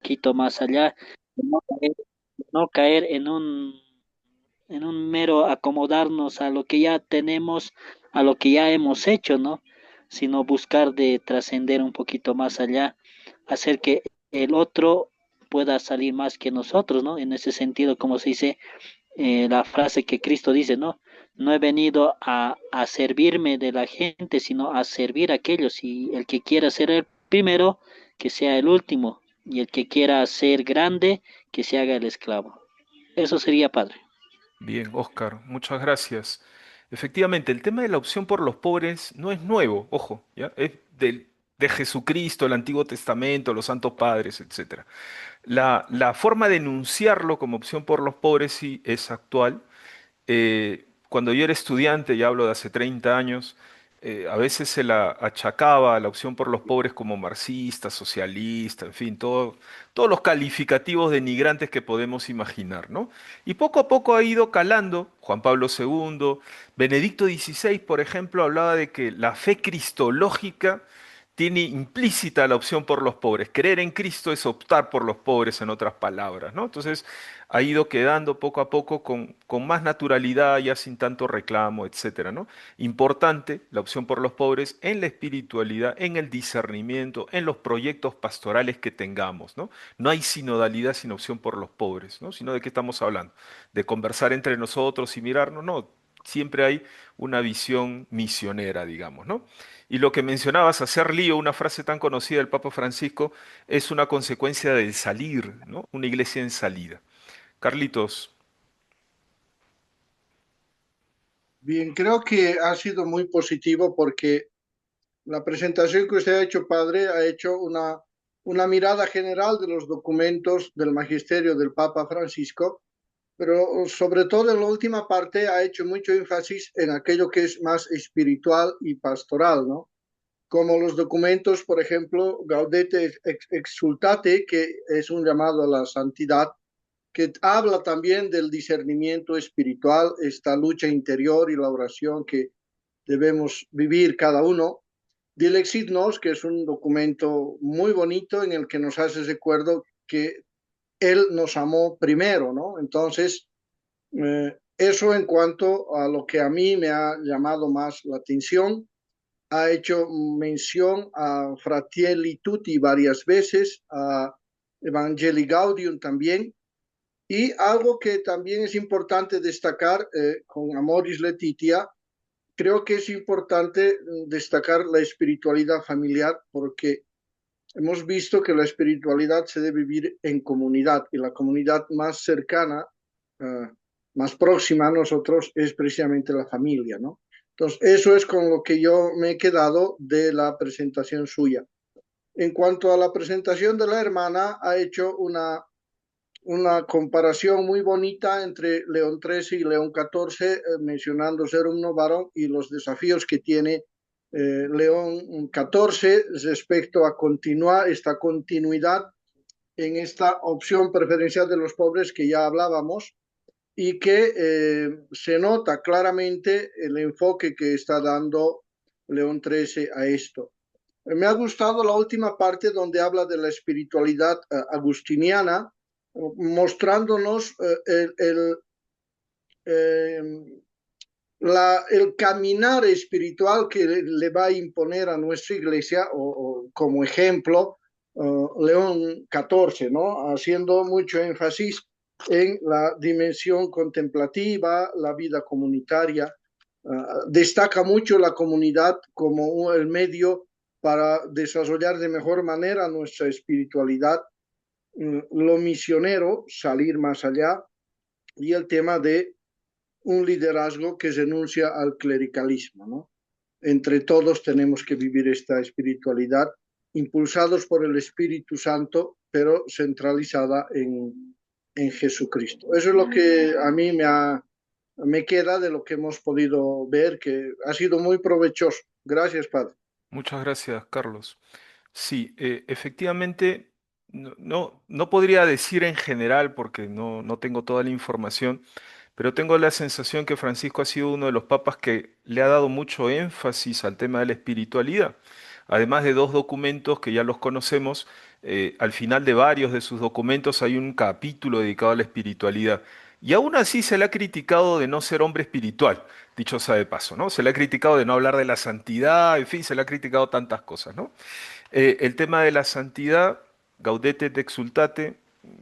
poquito más allá, no caer en un mero acomodarnos a lo que ya tenemos, a lo que ya hemos hecho, ¿no? Sino buscar de trascender un poquito más allá, hacer que el otro pueda salir más que nosotros, ¿no? En ese sentido, como se dice, la frase que Cristo dice, ¿no? No he venido a servirme de la gente, sino a servir a aquellos. Y el que quiera ser el primero, que sea el último. Y el que quiera ser grande, que se haga el esclavo. Eso sería, Padre. Bien, Oscar, muchas gracias. Efectivamente, el tema de la opción por los pobres no es nuevo, ojo, ¿ya? Es de Jesucristo, el Antiguo Testamento, los santos padres, etcétera. La forma de enunciarlo como opción por los pobres sí es actual. Cuando yo era estudiante, ya hablo de hace 30 años, a veces se la achacaba a la opción por los pobres como marxista, socialista, en fin, todos los calificativos denigrantes que podemos imaginar, ¿no? Y poco a poco ha ido calando. Juan Pablo II, Benedicto XVI, por ejemplo, hablaba de que la fe cristológica tiene implícita la opción por los pobres. Creer en Cristo es optar por los pobres, en otras palabras, ¿no? Entonces ha ido quedando poco a poco con más naturalidad, ya sin tanto reclamo, etcétera, ¿no? Importante la opción por los pobres en la espiritualidad, en el discernimiento, en los proyectos pastorales que tengamos, ¿no? No hay sinodalidad sin opción por los pobres, ¿no? Sino de qué estamos hablando, de conversar entre nosotros y mirarnos, no. Siempre hay una visión misionera, digamos, ¿no? Y lo que mencionabas, hacer lío, una frase tan conocida del Papa Francisco, es una consecuencia del salir, ¿no? Una iglesia en salida. Carlitos, Bien, creo que ha sido muy positivo porque la presentación que usted ha hecho, padre, ha hecho una mirada general de los documentos del magisterio del Papa Francisco, pero sobre todo en la última parte ha hecho mucho énfasis en aquello que es más espiritual y pastoral, ¿no? Como los documentos, por ejemplo, Gaudete Exsultate, que es un llamado a la santidad, que habla también del discernimiento espiritual, esta lucha interior y la oración que debemos vivir cada uno. Dilexit Nos, que es un documento muy bonito en el que nos hace recuerdo que Él nos amó primero, ¿no? Entonces, eso en cuanto a lo que a mí me ha llamado más la atención. Ha hecho mención a Fratelli Tutti varias veces, a Evangelii Gaudium también, y algo que también es importante destacar con Amoris Laetitia, creo que es importante destacar la espiritualidad familiar porque hemos visto que la espiritualidad se debe vivir en comunidad y la comunidad más cercana, uh, más próxima a nosotros es precisamente la familia, ¿no? Entonces, eso es con lo que yo me he quedado de la presentación suya. En cuanto a la presentación de la hermana, ha hecho una comparación muy bonita entre León XIII y León XIV, mencionando Serum Novarum y los desafíos que tiene León XIV respecto a continuar esta continuidad en esta opción preferencial de los pobres que ya hablábamos y que se nota claramente el enfoque que está dando León XIII a esto. Me ha gustado la última parte donde habla de la espiritualidad agustiniana, mostrándonos eh, el caminar espiritual que le va a imponer a nuestra iglesia o como ejemplo León XIV, ¿no? Haciendo mucho énfasis en la dimensión contemplativa, la vida comunitaria. Destaca mucho la comunidad como el medio para desarrollar de mejor manera nuestra espiritualidad, lo misionero, salir más allá, y el tema de un liderazgo que renuncia al clericalismo, ¿no? Entre todos tenemos que vivir esta espiritualidad, impulsados por el Espíritu Santo, pero centralizada en Jesucristo. Eso es lo que a mí me queda de lo que hemos podido ver, que ha sido muy provechoso. Gracias, Padre. muchas gracias, Carlos. Sí, efectivamente, no podría decir en general porque no tengo toda la información, pero tengo la sensación que Francisco ha sido uno de los papas que le ha dado mucho énfasis al tema de la espiritualidad. Además de dos documentos que ya los conocemos, Al final de varios de sus documentos hay un capítulo dedicado a la espiritualidad. Y aún así se le ha criticado de no ser hombre espiritual, dicho sea de paso, ¿no? Se le ha criticado de no hablar de la santidad, en fin, se le ha criticado tantas cosas, ¿no? El tema de la santidad, Gaudete et Exsultate,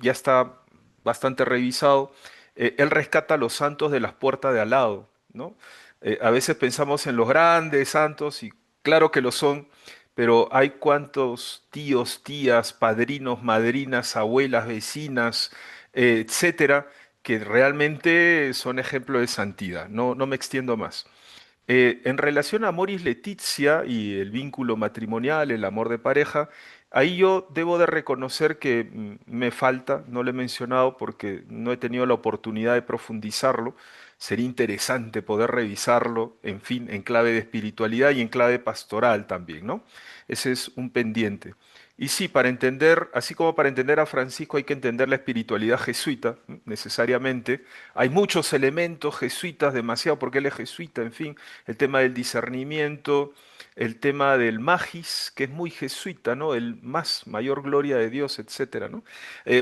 ya está bastante revisado. Él rescata a los santos de las puertas de al lado, ¿no? A veces pensamos en los grandes santos y claro que lo son, pero hay cuantos tíos, tías, padrinos, madrinas, abuelas, vecinas, etcétera, que realmente son ejemplo de santidad. No, no me extiendo más. En relación a Moris Letizia y el vínculo matrimonial, el amor de pareja, ahí yo debo de reconocer que me falta, no lo he mencionado porque no he tenido la oportunidad de profundizarlo. Sería interesante poder revisarlo, en fin, en clave de espiritualidad y en clave pastoral también, ¿no? Ese es un pendiente. Y sí, para entender, así como para entender a Francisco hay que entender la espiritualidad jesuita, necesariamente. Hay muchos elementos jesuitas, demasiado porque él es jesuita, en fin, el tema del discernimiento, el tema del magis, que es muy jesuita, ¿no? El más mayor gloria de Dios, etcétera, ¿no?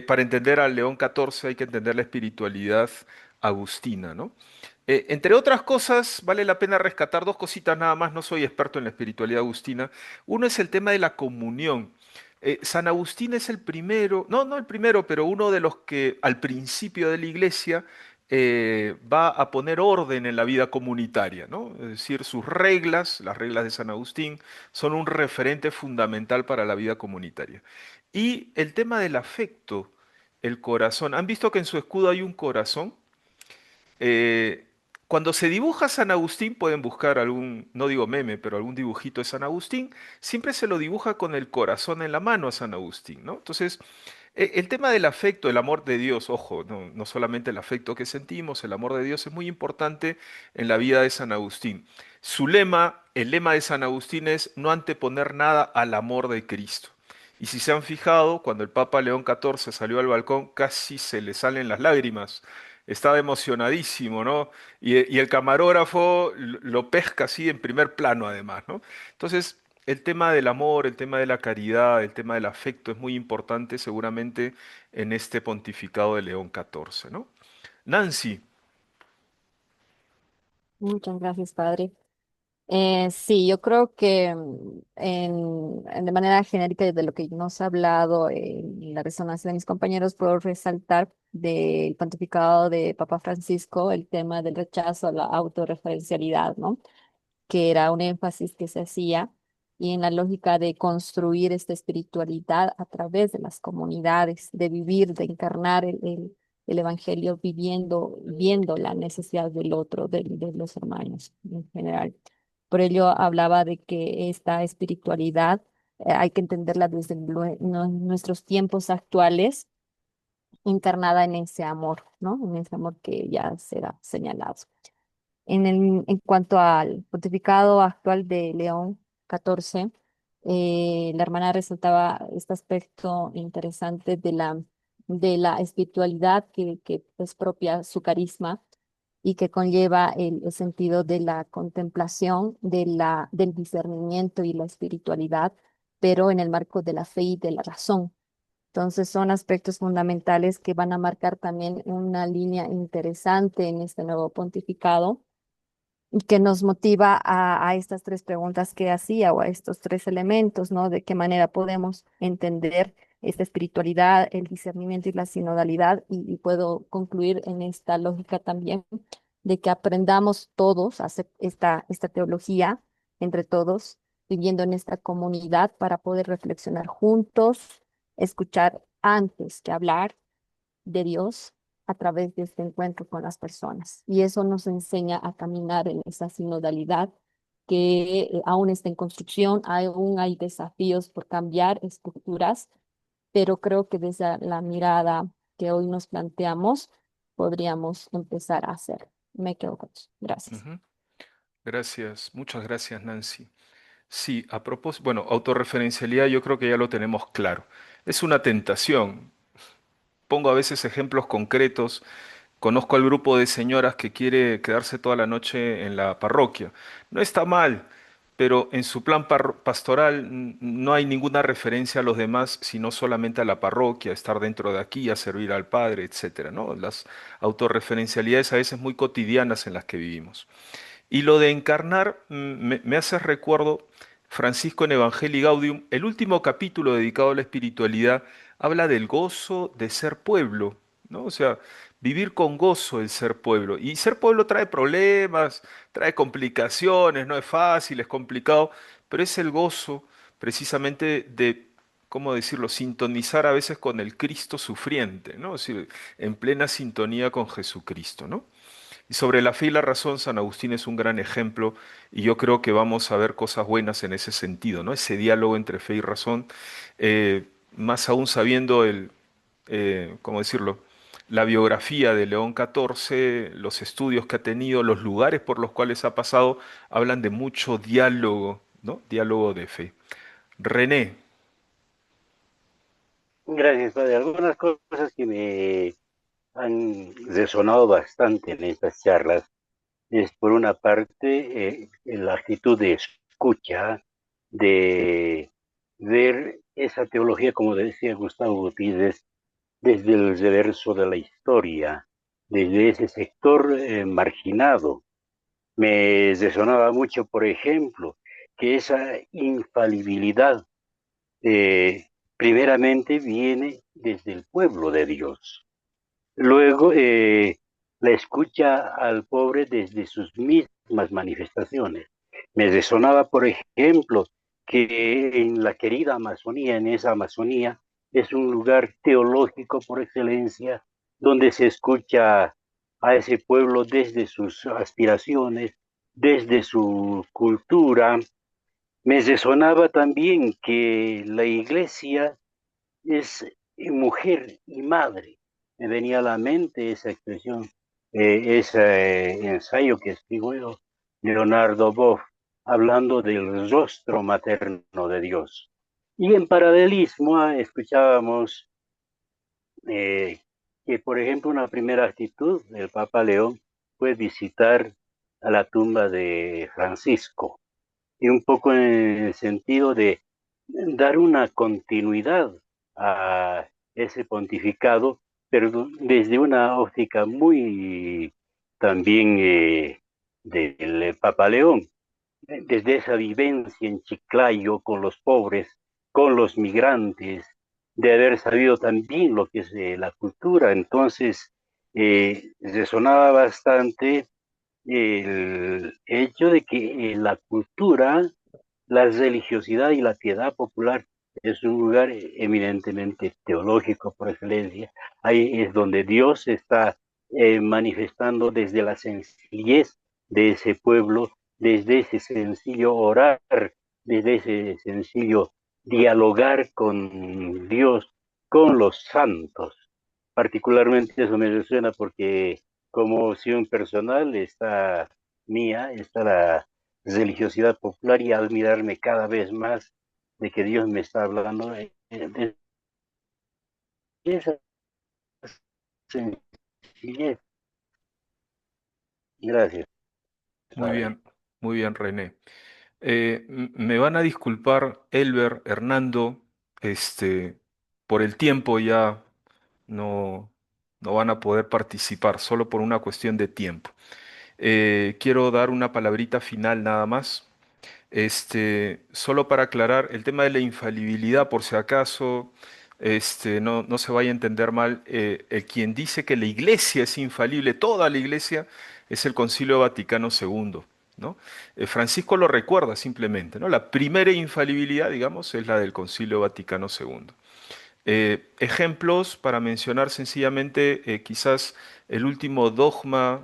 Para entender al León XIV hay que entender la espiritualidad agustina, ¿no? Entre otras cosas, vale la pena rescatar dos cositas nada más, no soy experto en la espiritualidad agustina. Uno es el tema de la comunión. San Agustín es el primero, no, no el primero, pero uno de los que al principio de la iglesia va a poner orden en la vida comunitaria, ¿no? Es decir, sus reglas, las reglas de San Agustín, son un referente fundamental para la vida comunitaria. Y el tema del afecto, el corazón. ¿Han visto que en su escudo hay un corazón? Eh, Cuando se dibuja San Agustín, pueden buscar algún, no digo meme, pero algún dibujito de San Agustín, siempre se lo dibuja con el corazón en la mano a San Agustín, ¿no? Entonces, el tema del afecto, el amor de Dios, ojo, no, no solamente el afecto que sentimos, el amor de Dios es muy importante en la vida de San Agustín. Su lema, el lema de San Agustín es no anteponer nada al amor de Cristo. Y si se han fijado, cuando el Papa León XIV salió al balcón, casi se le salen las lágrimas. Estaba emocionadísimo, ¿no? Y el camarógrafo lo pesca así en primer plano, además, ¿no? Entonces, el tema del amor, el tema de la caridad, el tema del afecto es muy importante seguramente en este pontificado de León XIV, ¿no? Nancy, Muchas gracias, padre. Sí, yo creo que de manera genérica de lo que nos ha hablado en la resonancia de mis compañeros, puedo resaltar del pontificado de Papa Francisco el tema del rechazo a la autorreferencialidad, ¿no? Que era un énfasis que se hacía, y en la lógica de construir esta espiritualidad a través de las comunidades, de vivir, de encarnar el evangelio viviendo, viendo la necesidad del otro, de los hermanos en general. Por ello hablaba de que esta espiritualidad hay que entenderla desde nuestros tiempos actuales, encarnada en ese amor, ¿no? En ese amor que ya será señalado. En cuanto al pontificado actual de León XIV, la hermana resaltaba este aspecto interesante de la espiritualidad que es propia su carisma y que conlleva el sentido de la contemplación, del discernimiento y la espiritualidad, pero en el marco de la fe y de la razón. Entonces son aspectos fundamentales que van a marcar también una línea interesante en este nuevo pontificado y que nos motiva a estas tres preguntas que hacía o a estos tres elementos, ¿no? De qué manera podemos entender esta espiritualidad, el discernimiento y la sinodalidad. Y puedo concluir en esta lógica también de que aprendamos todos a hacer esta teología entre todos, viviendo en esta comunidad para poder reflexionar juntos, escuchar antes que hablar de Dios a través de este encuentro con las personas. Y eso nos enseña a caminar en esa sinodalidad que aún está en construcción, aún hay desafíos por cambiar estructuras, pero creo que desde la mirada que hoy nos planteamos, podríamos empezar a hacer. Me quedo con eso. Gracias. ujú, gracias, muchas gracias, Nancy. Sí, a propósito, bueno, autorreferencialidad yo creo que ya lo tenemos claro. Es una tentación. Pongo a veces ejemplos concretos. Conozco al grupo de señoras que quiere quedarse toda la noche en la parroquia. No está mal, pero en su plan pastoral no hay ninguna referencia a los demás, sino solamente a la parroquia, a estar dentro de aquí, a servir al Padre, etcétera, ¿no? Las autorreferencialidades a veces muy cotidianas en las que vivimos. Y lo de encarnar me hace recuerdo Francisco en Evangelii Gaudium, el último capítulo dedicado a la espiritualidad, habla del gozo de ser pueblo, ¿no? O sea, vivir con gozo el ser pueblo. Y ser pueblo trae problemas, trae complicaciones, no es fácil, es complicado, pero es el gozo precisamente de, ¿cómo decirlo?, sintonizar a veces con el Cristo sufriente, ¿no? Es decir, en plena sintonía con Jesucristo, ¿no? Y sobre la fe y la razón, San Agustín es un gran ejemplo y yo creo que vamos a ver cosas buenas en ese sentido, ¿no? Ese diálogo entre fe y razón, más aún sabiendo ¿cómo decirlo? La biografía de León XIV, los estudios que ha tenido, los lugares por los cuales ha pasado, hablan de mucho diálogo, ¿no? Diálogo de fe. René, Gracias, padre. Algunas cosas que me han resonado bastante en estas charlas es, por una parte, la actitud de escucha, de ver esa teología, como decía Gustavo Gutiérrez, desde el reverso de la historia, desde ese sector marginado. Me resonaba mucho, por ejemplo, que esa infalibilidad primeramente viene desde el pueblo de Dios. Luego, la escucha al pobre desde sus mismas manifestaciones. Me resonaba, por ejemplo, que en la querida Amazonía, en esa Amazonía, es un lugar teológico por excelencia, donde se escucha a ese pueblo desde sus aspiraciones, desde su cultura. Me resonaba también que la iglesia es mujer y madre. Me venía a la mente esa expresión, ese ensayo que escribió Leonardo Boff, hablando del rostro materno de Dios. Y en paralelismo escuchábamos eh, que, por ejemplo, una primera actitud del Papa León fue visitar a la tumba de Francisco, y un poco en el sentido de dar una continuidad a ese pontificado, pero desde una óptica muy también del Papa León, desde esa vivencia en Chiclayo con los pobres, con los migrantes, de haber sabido también lo que es la cultura. Entonces, resonaba bastante el hecho de que la cultura, la religiosidad y la piedad popular es un lugar eminentemente teológico por excelencia. Ahí es donde Dios está manifestando desde la sencillez de ese pueblo, desde ese sencillo orar, desde ese sencillo dialogar con Dios, con los santos. Particularmente eso me resuena porque como opción personal está mía, está la religiosidad popular y admirarme cada vez más de que Dios me está hablando de esa sencillez. Gracias, Padre. muy bien, René. Me van a disculpar Elber, Hernando, por el tiempo ya no, no van a poder participar, solo por una cuestión de tiempo. Quiero dar una palabrita final nada más. Solo para aclarar, el tema de la infalibilidad, por si acaso, no se vaya a entender mal, el quien dice que la iglesia es infalible, toda la iglesia, es el Concilio Vaticano II, ¿no? Francisco lo recuerda simplemente, ¿no? La primera infalibilidad, digamos, es la del Concilio Vaticano II. Ejemplos para mencionar sencillamente, quizás el último dogma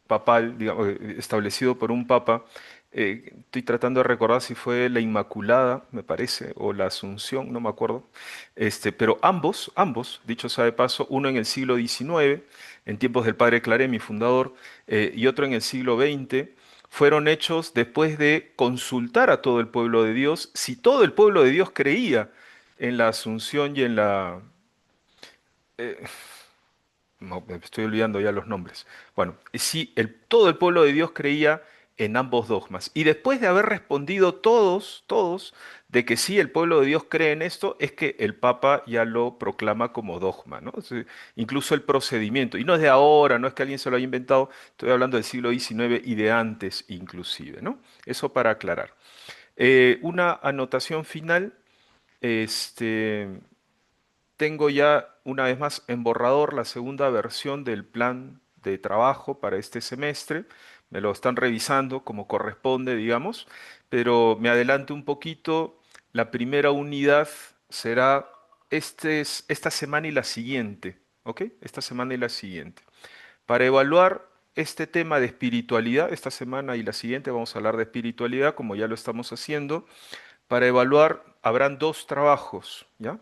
papal, digamos, establecido por un papa. Estoy tratando de recordar si fue la Inmaculada, me parece, o la Asunción, no me acuerdo. Pero ambos, dicho sea de paso, uno en el siglo XIX, en tiempos del padre Claré, mi fundador, y otro en el siglo XX, fueron hechos después de consultar a todo el pueblo de Dios si todo el pueblo de Dios creía en la Asunción y en la, eh, no, me estoy olvidando ya los nombres. Bueno, si todo el pueblo de Dios creía en ambos dogmas. Y después de haber respondido todos, de que sí, el pueblo de Dios cree en esto, es que el Papa ya lo proclama como dogma, ¿no? Incluso el procedimiento. Y no es de ahora, no es que alguien se lo haya inventado, estoy hablando del siglo XIX y de antes inclusive, ¿no? Eso para aclarar. Una anotación final, este, tengo ya una vez más en borrador la segunda versión del plan de trabajo para este semestre. Me lo están revisando como corresponde, digamos, pero me adelanto un poquito. La primera unidad será esta semana y la siguiente, ¿ok? Esta semana y la siguiente. Para evaluar este tema de espiritualidad, esta semana y la siguiente vamos a hablar de espiritualidad, como ya lo estamos haciendo. Para evaluar habrán dos trabajos, ¿ya?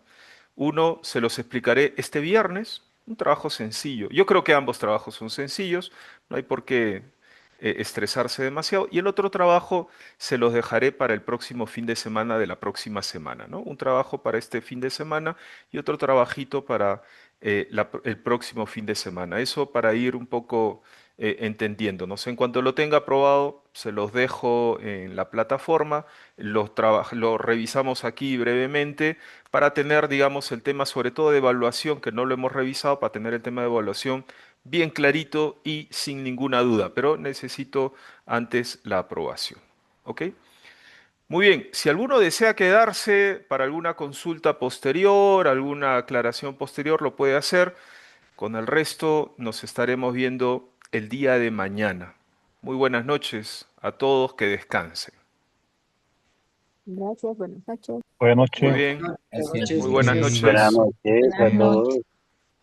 Uno se los explicaré este viernes, un trabajo sencillo. Yo creo que ambos trabajos son sencillos, no hay por qué estresarse demasiado. Y el otro trabajo se los dejaré para el próximo fin de semana de la próxima semana, ¿no? Un trabajo para este fin de semana y otro trabajito para el próximo fin de semana. Eso para ir un poco entendiendo. No sé, en cuanto lo tenga aprobado, se los dejo en la plataforma, lo revisamos aquí brevemente para tener, digamos, el tema sobre todo de evaluación, que no lo hemos revisado, para tener el tema de evaluación bien clarito y sin ninguna duda, pero necesito antes la aprobación. ¿Ok? Muy bien, si alguno desea quedarse para alguna consulta posterior, alguna aclaración posterior, lo puede hacer. Con el resto nos estaremos viendo el día de mañana. Muy buenas noches a todos, que descansen. Gracias, buenas noches. Buenas Muy noches. bien, Buenas Gracias. noches, muy buenas gracias. Buenas noches, noches a Buenas noches. todos.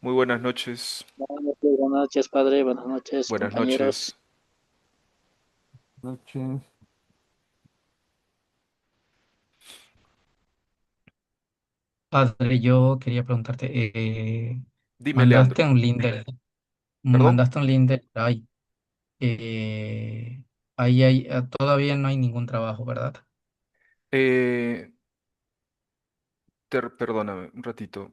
muy buenas noches, Buenas noches, padre. Buenas noches, buenas compañeros. noches. Noches. Padre, yo quería preguntarte, Dime, mandaste Leandro. un link del, ¿Perdón? mandaste un link del drive. Ahí todavía no hay ningún trabajo, ¿verdad? Perdóname un ratito.